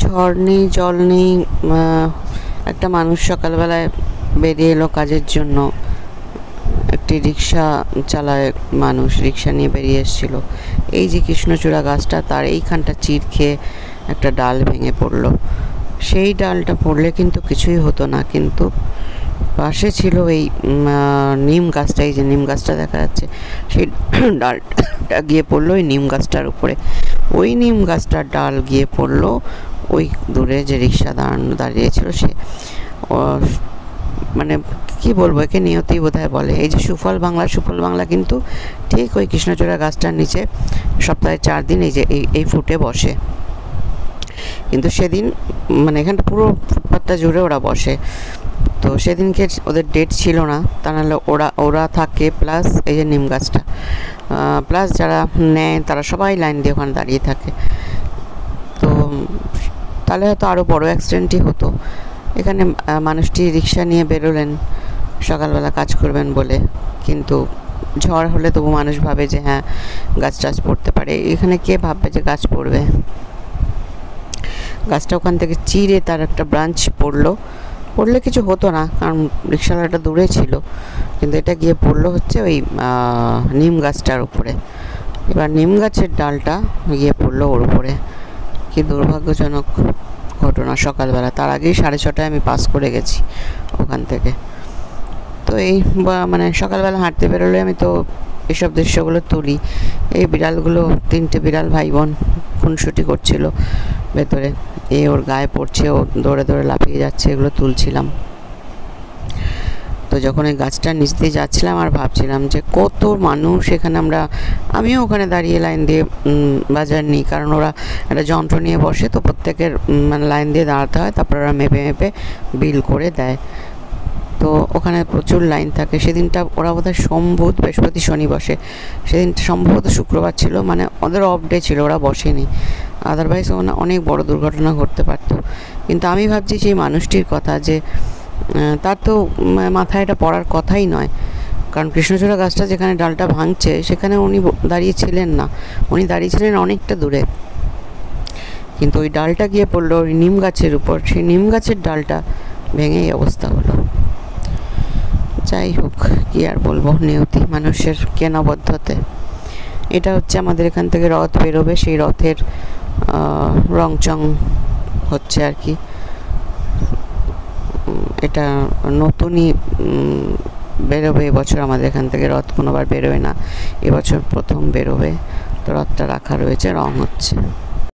ঝড় নেই, জল নেই, একটা মানুষ সকালবেলায় বেরিয়ে এলো কাজের জন্য। একটি রিক্সা চালায় মানুষ, রিক্সা নিয়ে বেরিয়ে এসেছিলো। এই যে কৃষ্ণচূড়া গাছটা, তার এইখানটা চির খেয়ে একটা ডাল ভেঙে পড়লো। সেই ডালটা পড়লে কিন্তু কিছুই হতো না, কিন্তু পাশে ছিল এই নিম গাছটা, এই যে নিম গাছটা দেখা যাচ্ছে, সেই ডালটা গিয়ে পড়লো ওই নিম গাছটার উপরে। ওই নিম গাছটার ডাল গিয়ে পড়লো ওই দূরে যে রিক্সা দাঁড়িয়েছিল সে। মানে কি বলবো, একে নিয়তি বোধহয় বলে। এই যে সুফল বাংলা কিন্তু ঠিক ওই কৃষ্ণচূড়া গাছটার নিচে সপ্তাহে 4 দিন এই যে এই ফুটে বসে। কিন্তু সেদিন মানে এখানটা পুরো ফুটপাথটা জুড়ে ওরা বসে। তো সেদিনকে ওদের ডেট ছিল না, তা নাহলে ওরা থাকে, প্লাস এই যে নিম গাছটা, প্লাস যারা নেয় তারা সবাই লাইন দিয়ে ওখানে দাঁড়িয়ে থাকে। তো তাহলে হয়তো আরও বড় অ্যাক্সিডেন্টই হতো। এখানে মানুষটি রিক্সা নিয়ে বেরোলেন সকালবেলা কাজ করবেন বলে, কিন্তু ঝড় হলে তবু মানুষ ভাবে যে হ্যাঁ গাছ টাছ পড়তে পারে। এখানে কে ভাববে যে গাছ পড়বে? গাছটা ওখান থেকে চিরে তার একটা ব্রাঞ্চ পড়লে কিছু হতো না, কারণ রিক্সাওয়ালাটা দূরে ছিল, কিন্তু এটা গিয়ে পড়লো হচ্ছে ওই নিম গাছটার উপরে। এবার নিম গাছের ডালটা গিয়ে পড়লো ওর উপরে। কি দুর্ভাগ্যজনক ঘটনা সকালবেলা। তার আগেই 6:30টায় আমি পাস করে গেছি ওখান থেকে। তো এই মানে সকালবেলা হাঁটতে বেরোলে আমি তো এইসব দৃশ্যগুলো তুলি। এই বিড়ালগুলো, 3টে বিড়াল ভাই বোন খুনসুটি করছিল ভেতরে, ওর গায়ে পড়ছে, ও দৌড়ে দৌড়ে লাফিয়ে যাচ্ছে, এগুলো তুলছিলাম। তো যখন এই গাছটার নিচ দিয়ে যাচ্ছিলাম আর ভাবছিলাম যে কত মানুষ এখানে, আমিও ওখানে দাঁড়িয়ে লাইন দিয়ে বাজার নিই, কারণ ওরা একটা যন্ত্র নিয়ে বসে, তো প্রত্যেকের মানে লাইন দিয়ে দাঁড়াতে হয়, তারপর ওরা মেপে মেপে বিল করে দেয়। তো ওখানে প্রচুর লাইন থাকে। সেদিনটা ওরা বোধহয় সোম, বুধ, বৃহস্পতি, শনি বসে। সেদিনটা সম্ভবত শুক্রবার ছিল, মানে ওদের অফ ডে ছিল, ওরা বসেনি। আদারওয়াইজ ওখানে অনেক বড় দুর্ঘটনা ঘটতে পারত। কিন্তু আমি ভাবছি সেই মানুষটির কথা, যে তার তো মাথায় এটা পড়ার কথাই নয়, কারণ কৃষ্ণচূড়া গাছটা যেখানে ডালটা ভাঙছে সেখানে উনি দাঁড়িয়েছিলেন না, উনি দাঁড়িয়েছিলেন অনেকটা দূরে। কিন্তু ওই ডালটা গিয়ে পড়লো ওই নিম গাছের উপর, সেই নিম গাছের ডালটা ভেঙে এই অবস্থা হলো। যাই হোক, কি আর বলবো, নিয়তি, মানুষের কেনাবদ্ধতে। এটা হচ্ছে আমাদের এখান থেকে রথ বেরোবে, সেই রথের রংচং হচ্ছে আর কি। এটা নতুনই বেরোবে এবছর আমাদের এখান থেকে রথ, কোনোবার বেরোয় না, এবছর প্রথম বেরোবে। তো রথটা রাখা রয়েছে, রং হচ্ছে।